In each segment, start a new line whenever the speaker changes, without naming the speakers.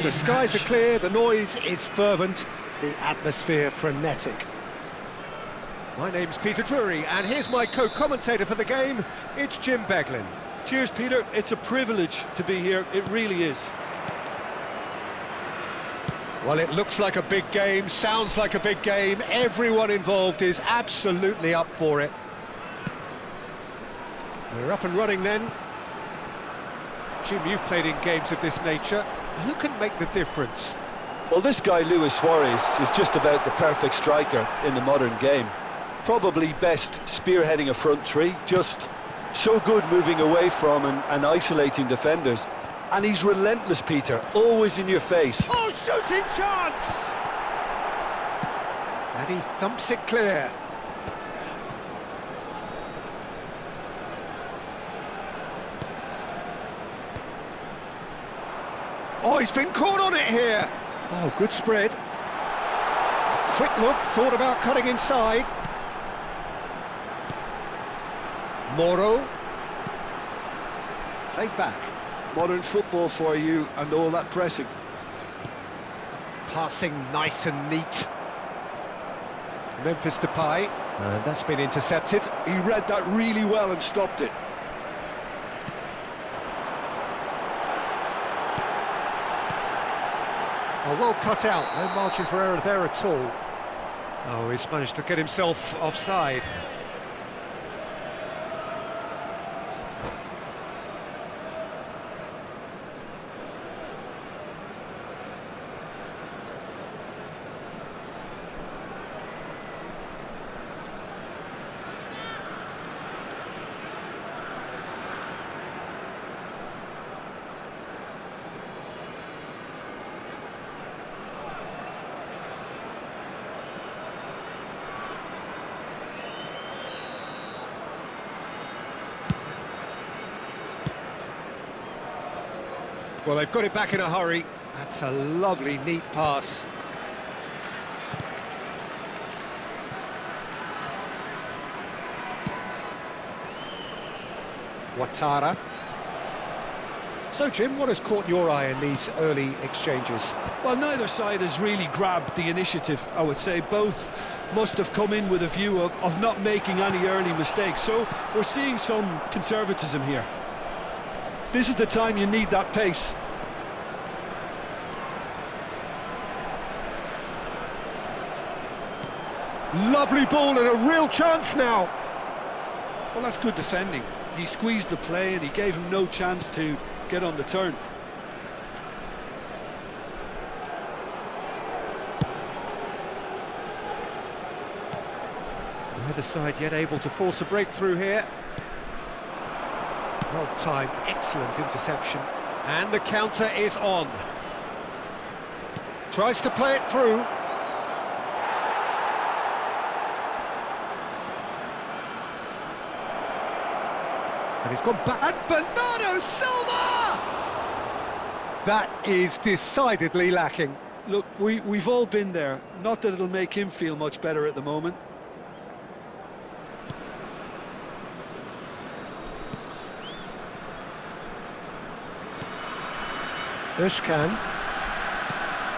The skies are clear, the noise is fervent, the atmosphere frenetic. My name's Peter Drury, and here's my co-commentator for the game, it's Jim Beglin.
Cheers, Peter. It's a privilege to be here. It really is.
Well, it looks like a big game, sounds like a big game. Everyone involved is absolutely up for it. We're up and running then. Jim, you've played in games of this nature. Who can make the difference?
Well, this guy, Luis Suarez, is just about the perfect striker in the modern game. Probably best spearheading a front three, just so good moving away from and isolating defenders. And he's relentless, Peter, always in your face.
Oh, shooting chance! And he thumps it clear. Oh, he's been caught on it here. Oh, good spread. A quick look, thought about cutting inside. Moro. Played back.
Modern football for you and all that pressing.
Passing nice and neat. Memphis Depay. And that's been intercepted.
He read that really well and stopped it.
Oh, well cut out, no margin for error there at all. Oh, he's managed to get himself offside. Well, they've got it back in a hurry. That's a lovely, neat pass. Ouattara. So, Jim, what has caught your eye in these early exchanges?
Well, neither side has really grabbed the initiative, I would say. Both must have come in with a view of not making any early mistakes. So we're seeing some conservatism here. This is the time you need that pace.
Lovely ball and a real chance now.
Well, that's good defending. He squeezed the play and he gave him no chance to get on the turn.
Neither side yet able to force a breakthrough here. Well timed, excellent interception. And the counter is on. Tries to play it through. And he's gone back. And Bernardo Silva! That is decidedly lacking.
Look, we've all been there. Not that it'll make him feel much better at the moment.
Özcan,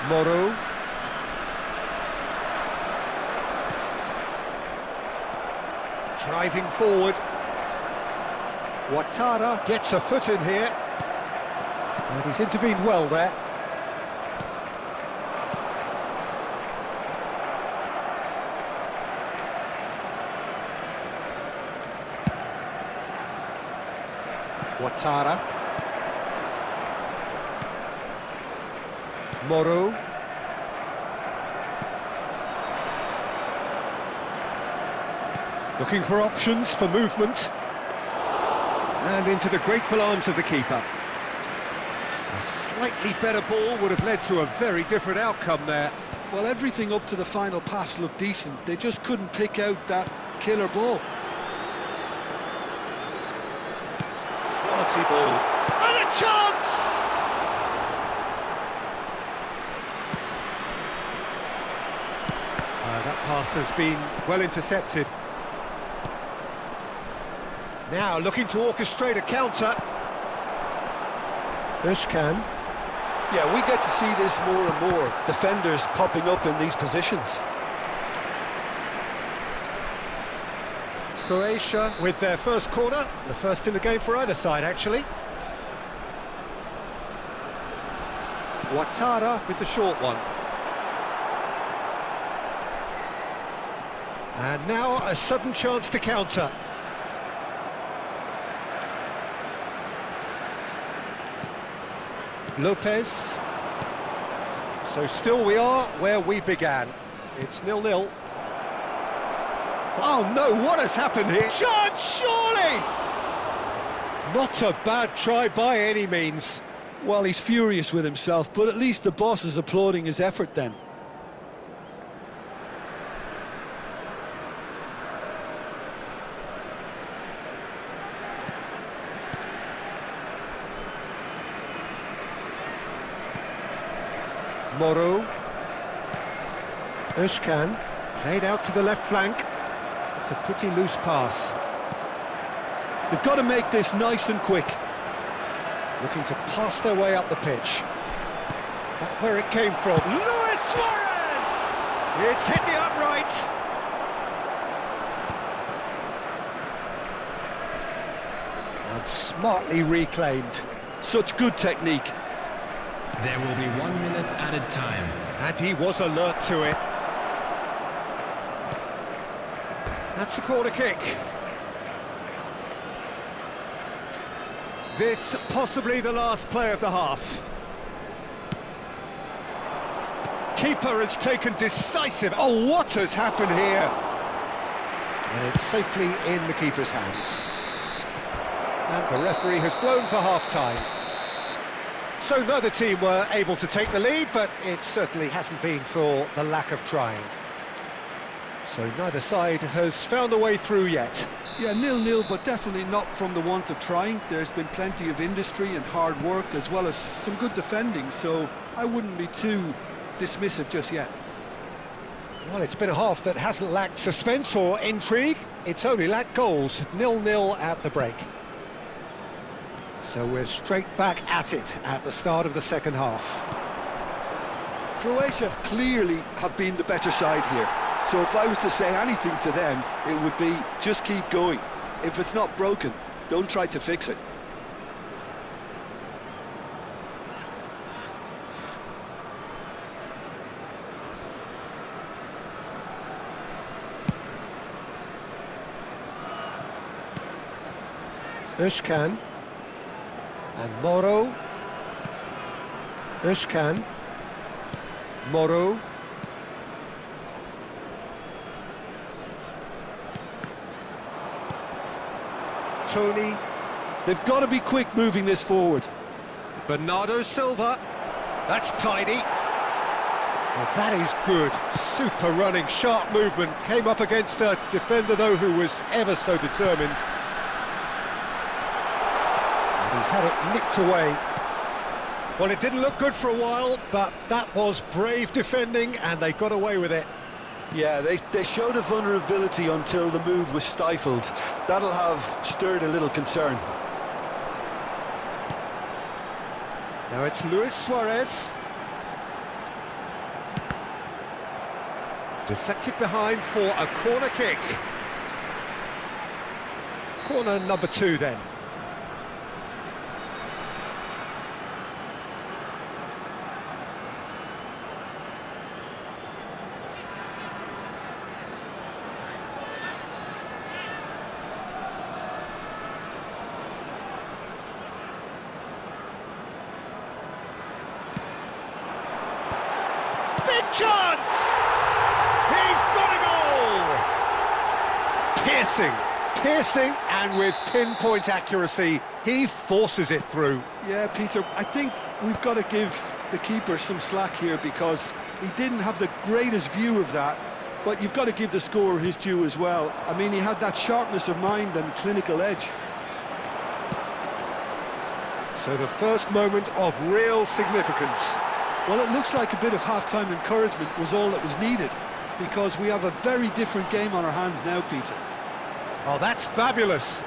Moro, driving forward. Ouattara gets a foot in here, and he's intervened well there. Ouattara. Moro. Looking for options for movement. And into the grateful arms of the keeper. A slightly better ball would have led to a very different outcome there.
Well, everything up to the final pass looked decent. They just couldn't pick out that killer ball.
Quality ball. And a chance! That pass has been well intercepted. Now looking to orchestrate a counter. Özcan.
Yeah, we get to see this more and more. Defenders popping up in these positions.
Croatia with their first corner, the first in the game for either side, actually. Ouattara with the short one. And now a sudden chance to counter. Lopez. So still we are where we began. It's 0-0. Oh no, what has happened here? Shot, surely! Not a bad try by any means.
Well, he's furious with himself, but at least the boss is applauding his effort then.
Moro. Özcan, played out to the left flank. It's a pretty loose pass.
They've got to make this nice and quick.
Looking to pass their way up the pitch. Not where it came from. Luis Suarez! It's hit the upright. And smartly reclaimed.
Such good technique.
There will be 1 minute added time.
And he was alert to it. That's a corner kick. This possibly the last play of the half. Keeper has taken decisive... Oh, what has happened here? And it's safely in the keeper's hands. And the referee has blown for half-time. So neither team were able to take the lead, but it certainly hasn't been for the lack of trying. So neither side has found a way through yet.
Yeah, 0-0, but definitely not from the want of trying. There's been plenty of industry and hard work, as well as some good defending, so I wouldn't be too dismissive just yet.
Well, it's been a half that hasn't lacked suspense or intrigue. It's only lacked goals. 0-0 at the break. So we're straight back at it at the start of the second half.
Croatia clearly have been the better side here. So if I was to say anything to them, it would be just keep going. If it's not broken, don't try to fix it.
Özcan. And Moro. Özcan. Moro. Tony.
They've got to be quick moving this forward.
Bernardo Silva. That's tidy. Well, that is good. Super running, sharp movement. Came up against a defender, though, who was ever so determined. And he's had it nicked away. Well, it didn't look good for a while, but that was brave defending, and they got away with it.
Yeah, they showed a vulnerability until the move was stifled. That'll have stirred a little concern.
Now it's Luis Suarez. Deflected behind for a corner kick. Corner number 2 then. Big chance! He's got a goal! Piercing, and with pinpoint accuracy, he forces it through.
Yeah, Peter, I think we've got to give the keeper some slack here because he didn't have the greatest view of that, but you've got to give the scorer his due as well. I mean, he had that sharpness of mind and clinical edge.
So the first moment of real significance.
Well, it looks like a bit of half-time encouragement was all that was needed, because we have a very different game on our hands now, Peter.
Oh, that's fabulous.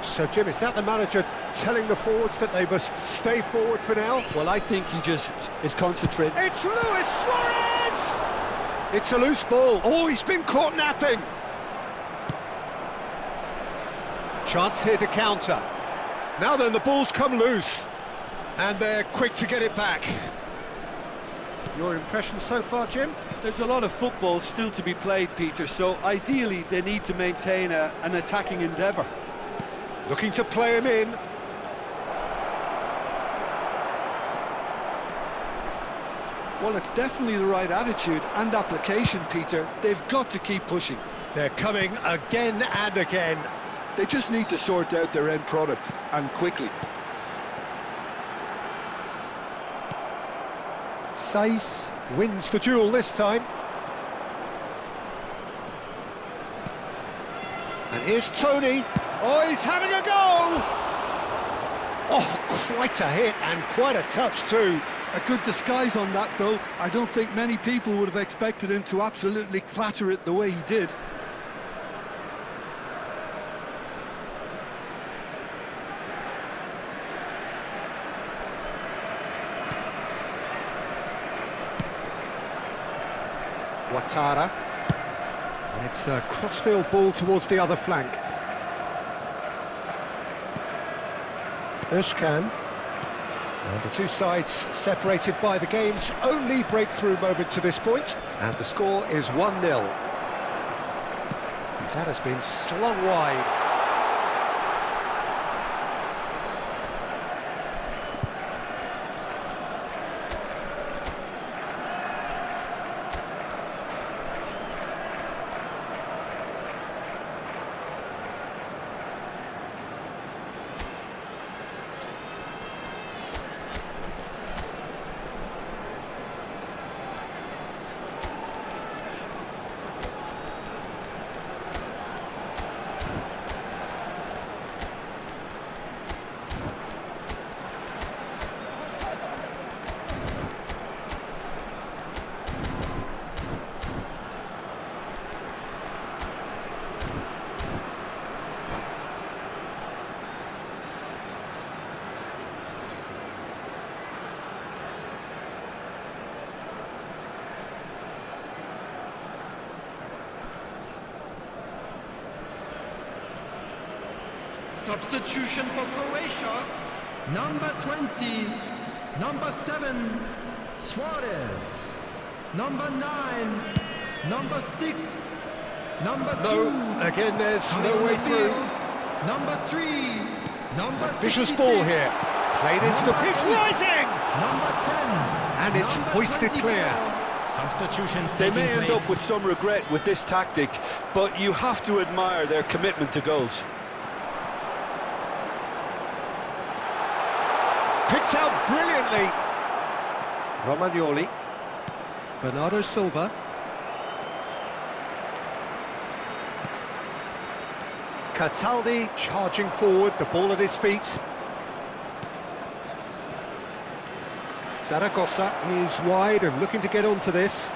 So, Jim, is that the manager telling the forwards that they must stay forward for now.
Well, I think he just is concentrating.
It's Luis Suarez! It's a loose ball. Oh, he's been caught napping. Chance here to counter. Now then, the ball's come loose. And they're quick to get it back. Your impression so far, Jim?
There's a lot of football still to be played, Peter, so ideally they need to maintain an attacking endeavour.
Looking to play him in.
Well, it's definitely the right attitude and application, Peter. They've got to keep pushing.
They're coming again and again.
They just need to sort out their end product, and quickly.
Saiss wins the duel this time. And here's Tony. Oh, he's having a go! Oh, quite a hit and quite a touch too.
A good disguise on that, though. I don't think many people would have expected him to absolutely clatter it the way he did.
Ouattara. And it's a crossfield ball towards the other flank. Özcan. And the two sides separated by the game's only breakthrough moment to this point. And the score is 1-0. That has been slung wide.
Substitution for Croatia, number 20, number 7, Suarez, number 9, number 6, number 2.
No, again there's no way through.
Number 3, number
Vicious
66,
ball here. Played into the pitch, rising!
number 10,
And it's
number
hoisted
24.
clear.
Substitutions
They
taking
may end
place.
up with some regret with this tactic, but you have to admire their commitment to goals.
Picked out brilliantly. Romagnoli. Bernardo Silva. Cataldi charging forward, the ball at his feet. Zaragoza is wide and looking to get onto this.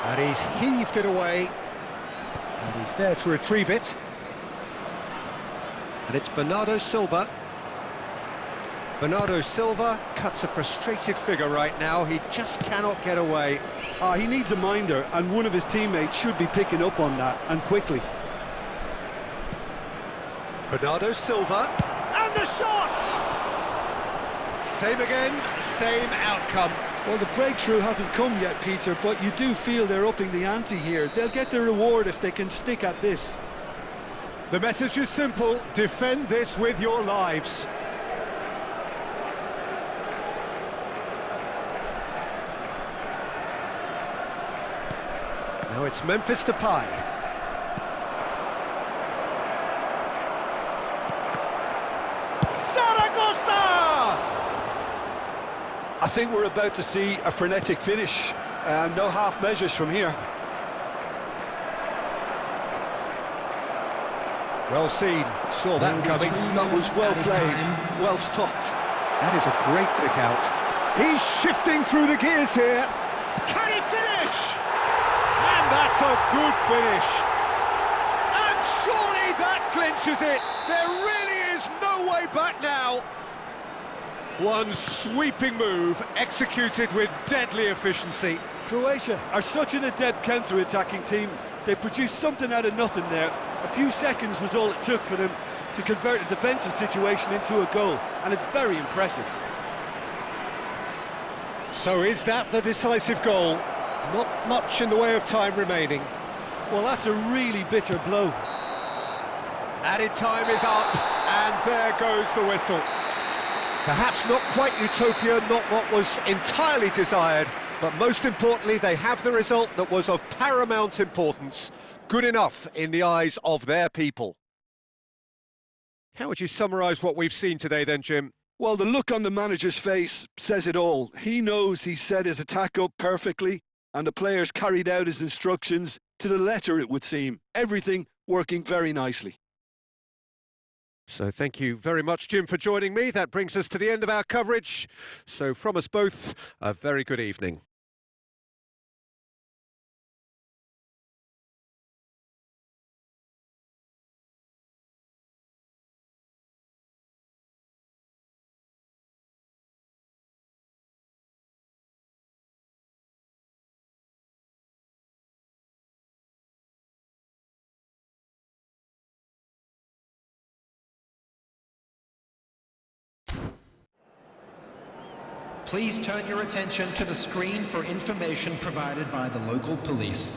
And he's heaved it away. And he's there to retrieve it. And it's Bernardo Silva. Bernardo Silva cuts a frustrated figure right now. He just cannot get away.
He needs a minder, and one of his teammates should be picking up on that, and quickly.
Bernardo Silva. And the shot! Same again, same outcome.
Well, the breakthrough hasn't come yet, Peter, but you do feel they're upping the ante here. They'll get their reward if they can stick at this.
The message is simple: defend this with your lives. Now it's Memphis Depay. Zaragoza!
I think we're about to see a frenetic finish. No half measures from here.
Well seen, saw that coming.
That was well played, well stopped.
That is a great pick out. He's shifting through the gears here. Can he finish? And that's a good finish. And surely that clinches it. There really is no way back now. One sweeping move, executed with deadly efficiency.
Croatia are such an adept counter-attacking team. They produced something out of nothing there. A few seconds was all it took for them to convert a defensive situation into a goal, and it's very impressive.
So is that the decisive goal? Not much in the way of time remaining.
Well, that's a really bitter blow.
Added time is up, and there goes the whistle. Perhaps not quite utopia, not what was entirely desired, but most importantly, they have the result that was of paramount importance. Good enough in the eyes of their people. How would you summarise what we've seen today then, Jim?
Well, the look on the manager's face says it all. He knows he set his attack up perfectly, and the players carried out his instructions to the letter, it would seem. Everything working very nicely.
So thank you very much, Jim, for joining me. That brings us to the end of our coverage. So from us both, a very good evening.
Please turn your attention to the screen for information provided by the local police.